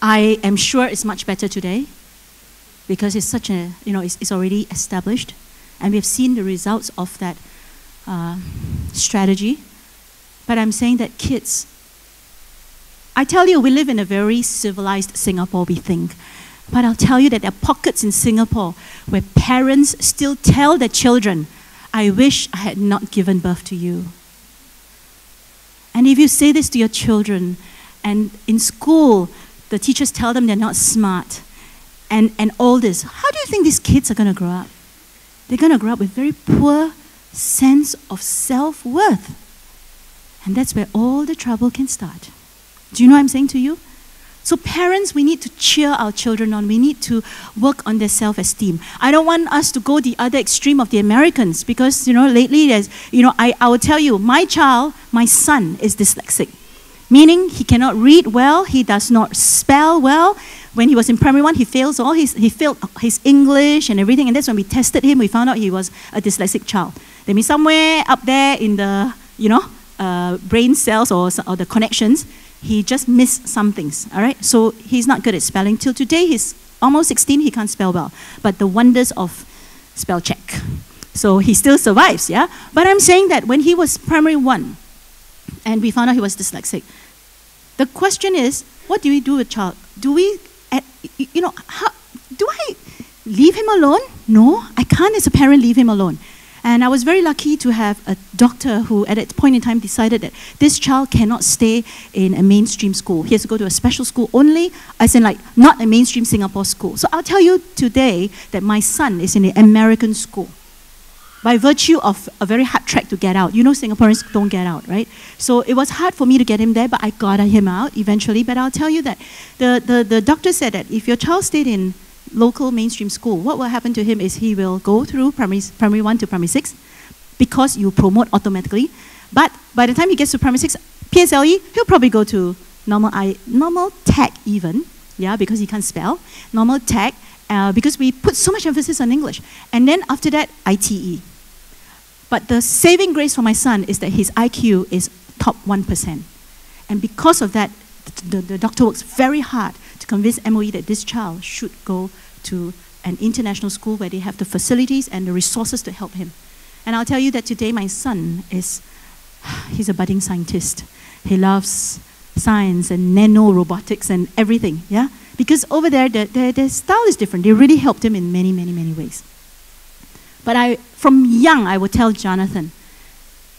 I am sure it's much better today because it's such a, it's already established. And we've seen the results of that strategy. But I'm saying that kids, I tell you, we live in a very civilized Singapore, we think. But I'll tell you that there are pockets in Singapore where parents still tell their children, I wish I had not given birth to you. And if you say this to your children, and in school, the teachers tell them they're not smart, and all this, how do you think these kids are going to grow up? They're going to grow up with very poor sense of self-worth. And that's where all the trouble can start. Do you know what I'm saying to you? So parents, we need to cheer our children on. We need to work on their self-esteem. I don't want us to go the other extreme of the Americans because, lately there's, I will tell you, my son is dyslexic. Meaning he cannot read well, he does not spell well. When he was in primary 1, he failed his English and everything. And that's when we tested him, we found out he was a dyslexic child. That means somewhere up there in the, brain cells or the connections, he just missed some things, all right? So he's not good at spelling. Till today, he's almost 16, he can't spell well. But the wonders of spell check. So he still survives, yeah? But I'm saying that when he was primary 1, and we found out he was dyslexic, the question is, what do we do with a child? Do we, do I leave him alone? No, I can't as a parent leave him alone. And I was very lucky to have a doctor who at that point in time decided that this child cannot stay in a mainstream school. He has to go to a special school only, as in like not a mainstream Singapore school. So I'll tell you today that my son is in an American school by virtue of a very hard track to get out. You know Singaporeans don't get out, right? So it was hard for me to get him there, but I got him out eventually. But I'll tell you that the doctor said that if your child stayed in local mainstream school, what will happen to him is he will go through primary 1 to primary 6 because you promote automatically. But by the time he gets to primary 6, PSLE, he'll probably go to normal tech even, yeah, because he can't spell, normal tech, because we put so much emphasis on English. And then after that, ITE. But the saving grace for my son is that his IQ is top 1%. And because of that, the doctor works very hard to convince MOE that this child should go to an international school where they have the facilities and the resources to help him. And I'll tell you that today my son he's a budding scientist. He loves science and nano-robotics and everything, yeah? Because over there, their style is different. They really helped him in many, many, many ways. But from young, I would tell Jonathan,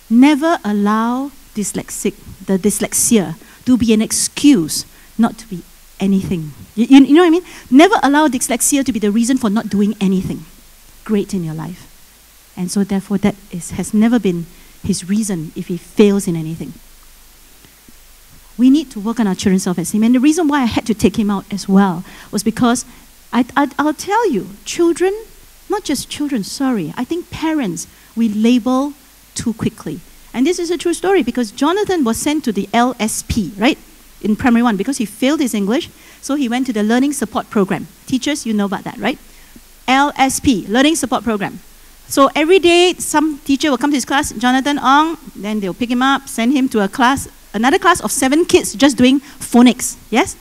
never allow the dyslexia to be an excuse not to be anything. You know what I mean? Never allow dyslexia to be the reason for not doing anything great in your life. And so therefore that has never been his reason if he fails in anything. We need to work on our children's self-esteem. And the reason why I had to take him out as well was because I'll tell you, children, not just children, sorry, I think parents, we label too quickly. And this is a true story because Jonathan was sent to the LSP, right? In primary 1 because he failed his English, so he went to the Learning Support Program. Teachers, you know about that, right? LSP, Learning Support Program. So every day, some teacher will come to his class, Jonathan Ong, then they'll pick him up, send him to another class of 7 kids just doing phonics, yes?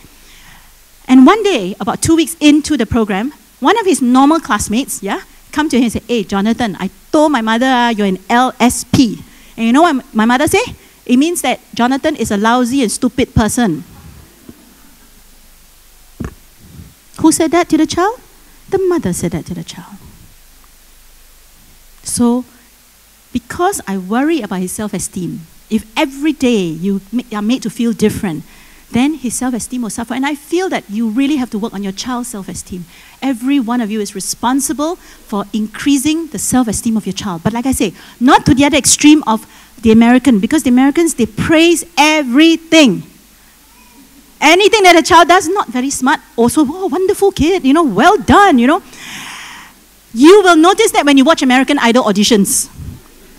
And one day, about 2 weeks into the program, one of his normal classmates, yeah, come to him and say, hey, Jonathan, I told my mother you're in LSP. And you know what my mother say? It means that Jonathan is a lousy and stupid person. Who said that to the child? The mother said that to the child. So, because I worry about his self-esteem, if every day you are made to feel different, then his self-esteem will suffer. And I feel that you really have to work on your child's self-esteem. Every one of you is responsible for increasing the self-esteem of your child. But like I say, not to the other extreme of the American, because the Americans, they praise everything. Anything that a child does, not very smart, also, oh, wonderful kid, well done, You will notice that when you watch American Idol auditions,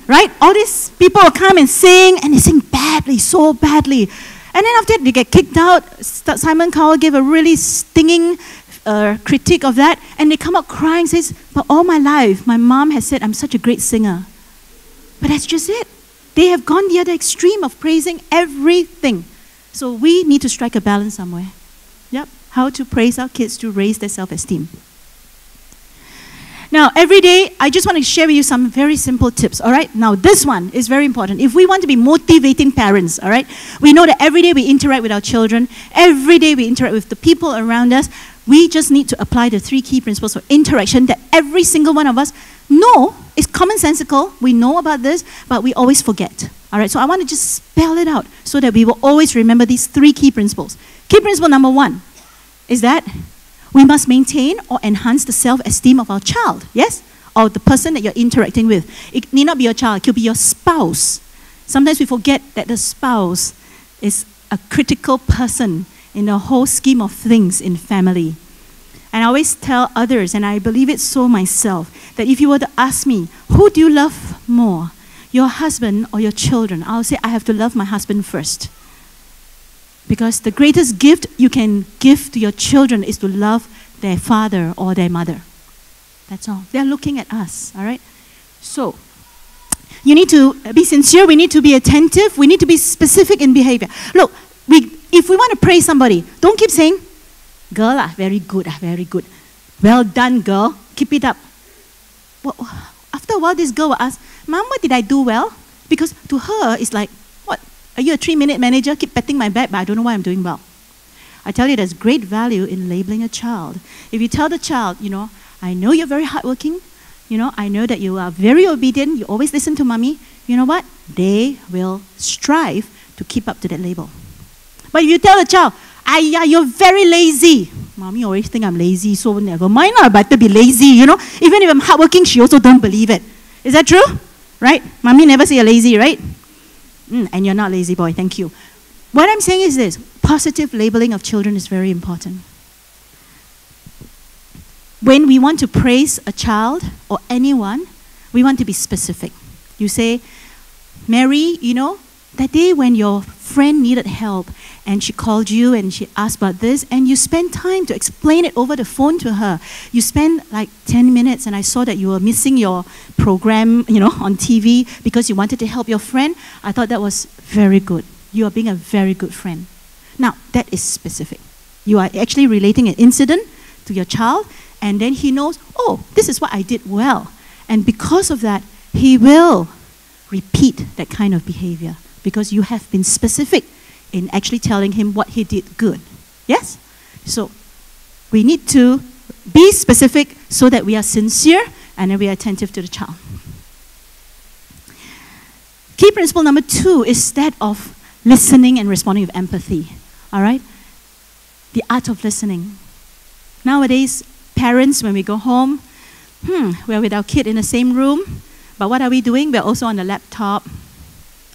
right? All these people will come and sing, and they sing badly, so badly. And then after that, they get kicked out. Simon Cowell gave a really stinging critique of that, and they come out crying, says, but all my life, my mom has said I'm such a great singer. But that's just it. They have gone the other extreme of praising everything. So we need to strike a balance somewhere. Yep. how to praise our kids to raise their self-esteem. Now, every day, I just want to share with you some very simple tips, all right? Now, this one is very important. If we want to be motivating parents, all right, we know that every day we interact with our children, every day we interact with the people around us, we just need to apply the 3 key principles for interaction that every single one of us know is commonsensical. We know about this, but we always forget, all right? So I want to just spell it out so that we will always remember these 3 key principles. Key principle number 1 is that we must maintain or enhance the self-esteem of our child, yes? Or the person that you're interacting with. It need not be your child, it could be your spouse. Sometimes we forget that the spouse is a critical person in the whole scheme of things in family. And I always tell others, and I believe it so myself, that if you were to ask me, who do you love more, your husband or your children? I'll say I have to love my husband first. Because the greatest gift you can give to your children is to love their father or their mother. That's all. They're looking at us, all right? So, you need to be sincere, we need to be attentive, we need to be specific in behavior. Look, if we want to praise somebody, don't keep saying, girl, very good, very good. Well done, girl, keep it up. Well, after a while, this girl will ask, Mom, what did I do well? Because to her, it's like, what? Are you a 3-minute manager? Keep patting my back, but I don't know why I'm doing well. I tell you, there's great value in labeling a child. If you tell the child, you know, I know you're very hardworking, you know, I know that you are very obedient, you always listen to mommy, you know what? They will strive to keep up to that label. But if you tell the child, you're very lazy. Mommy always think I'm lazy, so never mind, I better be lazy, you know. Even if I'm hardworking, she also don't believe it. Is that true? Right? Mommy never say you're lazy, right? And you're not lazy boy, thank you. What I'm saying is this, positive labeling of children is very important. When we want to praise a child or anyone, we want to be specific. You say, Mary, you know, that day when your friend needed help and she called you and she asked about this and you spent time to explain it over the phone to her. You spent like 10 minutes and I saw that you were missing your program, you know, on TV because you wanted to help your friend. I thought that was very good. You are being a very good friend. Now, that is specific. You are actually relating an incident to your child and then he knows, oh, this is what I did well. And because of that, he will repeat that kind of behavior because you have been specific in actually telling him what he did good. Yes? So, we need to be specific so that we are sincere and then we are attentive to the child. Key principle number 2 is that of listening and responding with empathy. All right? The art of listening. Nowadays, parents, when we go home, we're with our kid in the same room, but what are we doing? We're also on the laptop.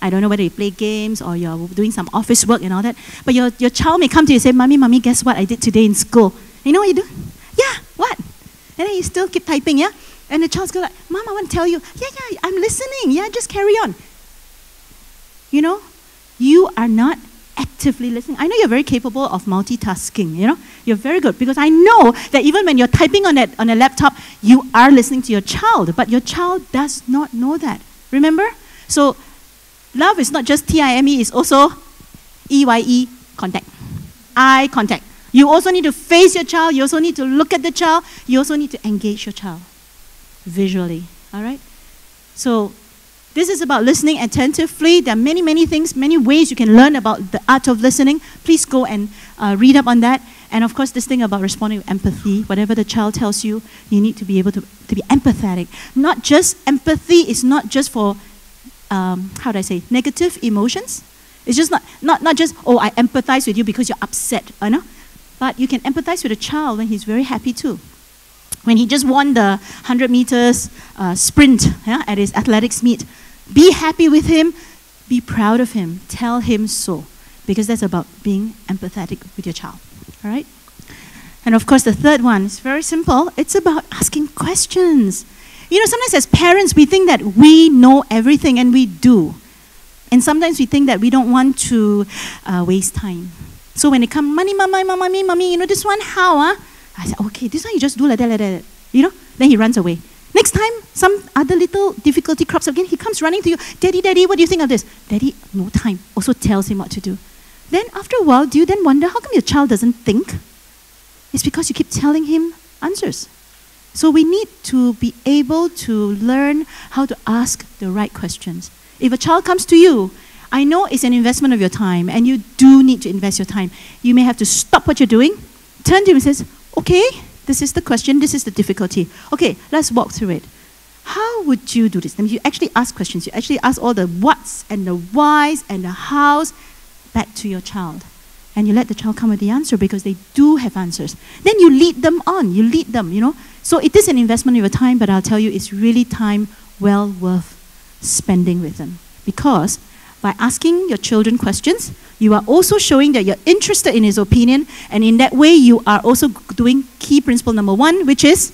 I don't know whether you play games or you're doing some office work and all that, but your child may come to you and say, Mommy, guess what I did today in school? You know what you do? Yeah, what? And then you still keep typing, yeah? And the child's go like, Mom, I want to tell you, yeah, I'm listening, yeah, just carry on. You know, you are not actively listening. I know you're very capable of multitasking, you know? You're very good because I know that even when you're typing on a laptop, you are listening to your child, but your child does not know that. Remember? So, love is not just T-I-M-E, it's also E-Y-E, contact. Eye contact. You also need to face your child, you also need to look at the child, you also need to engage your child visually, all right? So, this is about listening attentively. There are many, many things, many ways you can learn about the art of listening. Please go and read up on that. And of course, this thing about responding with empathy. Whatever the child tells you, you need to be able to be empathetic. Not just, empathy is not just for, how do I say, negative emotions. It's just not just, oh, I empathize with you because you're upset, you know? But you can empathize with a child when he's very happy too. When he just won the 100 meters sprint at his athletics meet, be happy with him, be proud of him, tell him so, because that's about being empathetic with your child, all right? And of course, the third one is very simple. It's about asking questions. You know, sometimes as parents, we think that we know everything, and we do. And sometimes we think that we don't want to waste time. So when they come, mommy, you know this one, how, I said, okay, this one you just do like that, you know? Then he runs away. Next time, some other little difficulty crops up again, he comes running to you, Daddy, what do you think of this? Daddy, no time, also tells him what to do. Then after a while, do you then wonder, how come your child doesn't think? It's because you keep telling him answers. So we need to be able to learn how to ask the right questions. If a child comes to you, I know it's an investment of your time, and you do need to invest your time. You may have to stop what you're doing, turn to him and says, okay, this is the question, this is the difficulty. Okay, let's walk through it. How would you do this? I mean, you actually ask questions. You actually ask all the whats and the whys and the hows back to your child. And you let the child come with the answer because they do have answers. Then you lead them on. You lead them, you know. So it is an investment of your time, but I'll tell you, it's really time well worth spending with them. Because by asking your children questions, you are also showing that you're interested in his opinion, and in that way you are also doing key principle number 1, which is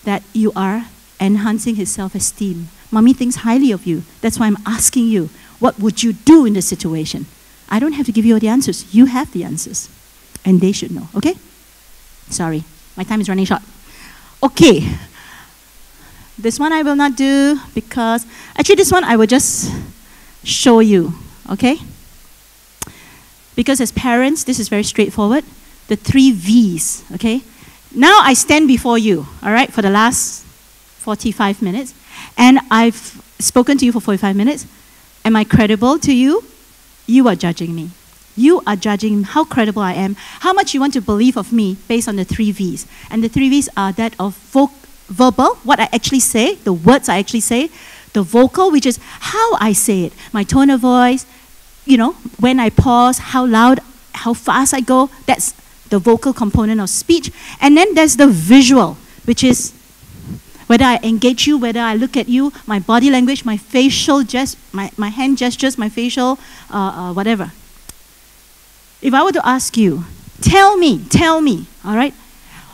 that you are enhancing his self-esteem. Mommy thinks highly of you. That's why I'm asking you, what would you do in this situation? I don't have to give you all the answers. You have the answers. And they should know, okay? Sorry, my time is running short. Okay. This one I will not do because, actually this one I will just show you, okay? Because as parents, this is very straightforward. The 3 V's, okay? Now I stand before you, all right, for the last 45 minutes, and I've spoken to you for 45 minutes. Am I credible to you? You are judging me. You are judging how credible I am, how much you want to believe of me based on the 3 V's. And the 3 V's are that of verbal, what I actually say, the words I actually say, the vocal, which is how I say it, my tone of voice, you know, when I pause, how loud, how fast I go, that's the vocal component of speech. And then there's the visual, which is whether I engage you, whether I look at you, my body language, my facial my hand gestures, my facial, whatever. If I were to ask you, tell me, all right,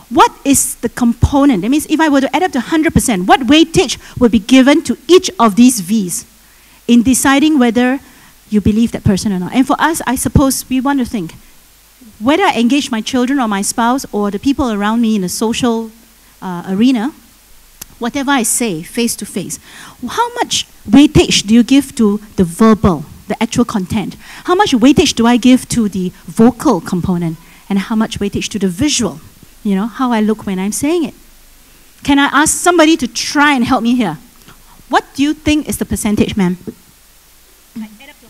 what is the component? That means if I were to add up to 100%, what weightage would be given to each of these V's in deciding whether you believe that person or not? And for us, I suppose we want to think, whether I engage my children or my spouse or the people around me in the social arena, whatever I say face to face, how much weightage do you give to the verbal, the actual content? How much weightage do I give to the vocal component? And how much weightage to the visual? You know, how I look when I'm saying it. Can I ask somebody to try and help me here? What do you think is the percentage, ma'am? I add up to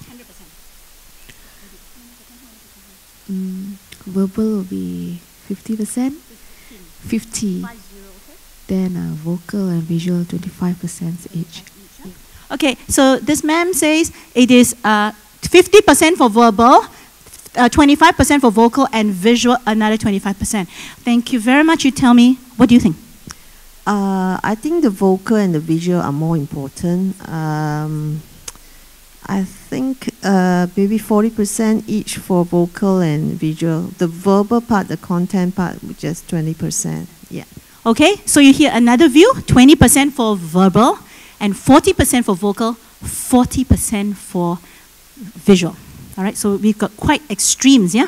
100%. Verbal will be 50%. 50. Then vocal and visual 25% each. Okay, so this ma'am says it is 50% for verbal, 25% for vocal, and visual another 25%. Thank you very much. You tell me, what do you think? I think the vocal and the visual are more important. I think maybe 40% each for vocal and visual. The verbal part, the content part, just 20%. Yeah. Okay, so you hear another view, 20% for verbal, and 40% for vocal, 40% for visual. All right, so we've got quite extremes, yeah?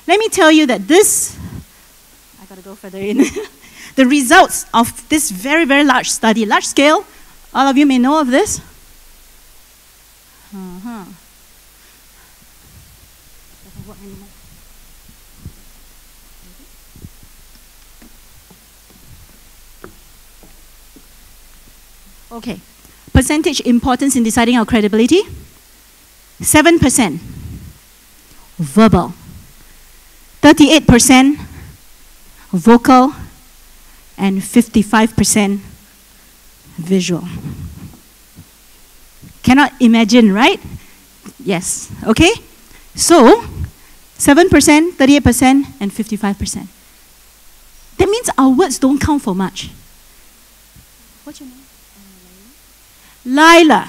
Let me tell you that this, I gotta go further in. The results of this very, very large study, large scale, all of you may know of this. Doesn't work anymore. Okay, percentage importance in deciding our credibility. 7% verbal, 38% vocal, and 55% visual. Cannot imagine, right? Yes, okay? So, 7%, 38%, and 55%. That means our words don't count for much. What's your name? Lila.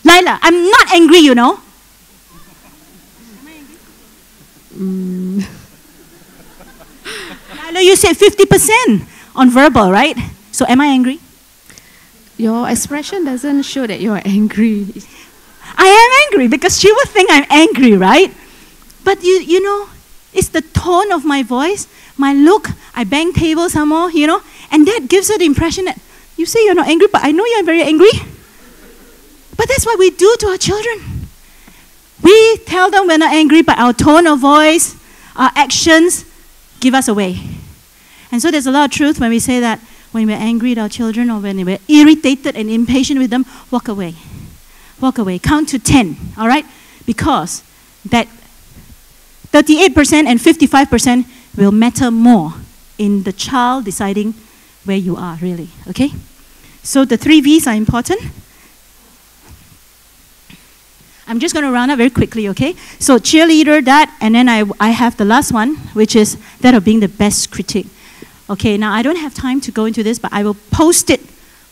Lila, I'm not angry, you know. Am I angry? Lila, you said 50% on verbal, right? So am I angry? Your expression doesn't show that you're angry. I am angry because she would think I'm angry, right? But you know, it's the tone of my voice, my look, I bang tables some more, you know, and that gives her the impression that you say you're not angry, but I know you're very angry. But that's what we do to our children. We tell them we're not angry, but our tone of voice, our actions give us away. And so there's a lot of truth when we say that when we're angry at our children or when we're irritated and impatient with them, walk away. Walk away. Count to 10, all right? Because that 38% and 55% will matter more in the child deciding where you are, really, okay? So the 3 V's are important. I'm just going to round up very quickly, okay? So cheerleader, that, and then I have the last one, which is that of being the best critic. Okay, now I don't have time to go into this, but I will post it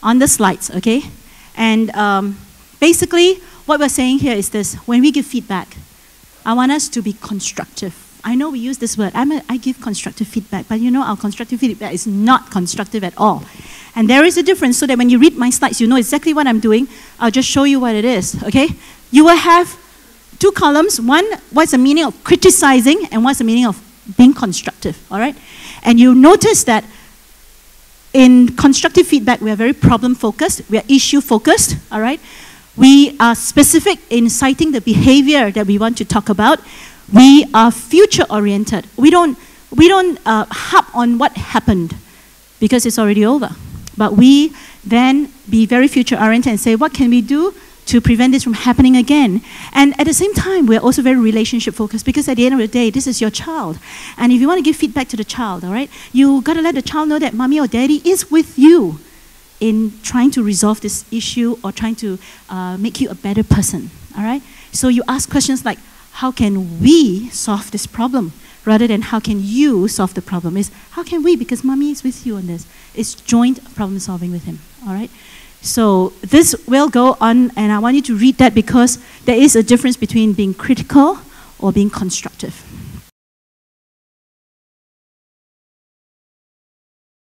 on the slides, okay? And basically, what we're saying here is this. When we give feedback, I want us to be constructive. I know we use this word. I give constructive feedback, but you know our constructive feedback is not constructive at all. And there is a difference so that when you read my slides, you know exactly what I'm doing. I'll just show you what it is, okay? You will have 2 columns. One, what's the meaning of criticizing, and what's the meaning of being constructive, all right? And you notice that in constructive feedback, we are very problem-focused, we are issue-focused, all right? We are specific in citing the behavior that we want to talk about. We are future-oriented. We don't harp on what happened because it's already over. But we then be very future-oriented and say, what can we do to prevent this from happening again? And at the same time, we're also very relationship-focused because at the end of the day, this is your child. And if you want to give feedback to the child, all right, you got to let the child know that mommy or daddy is with you in trying to resolve this issue or trying to make you a better person, all right? So you ask questions like, how can we solve this problem? Rather than how can you solve the problem, is how can we, because mommy is with you on this. It's joint problem solving with him, all right? So this will go on, and I want you to read that because there is a difference between being critical or being constructive.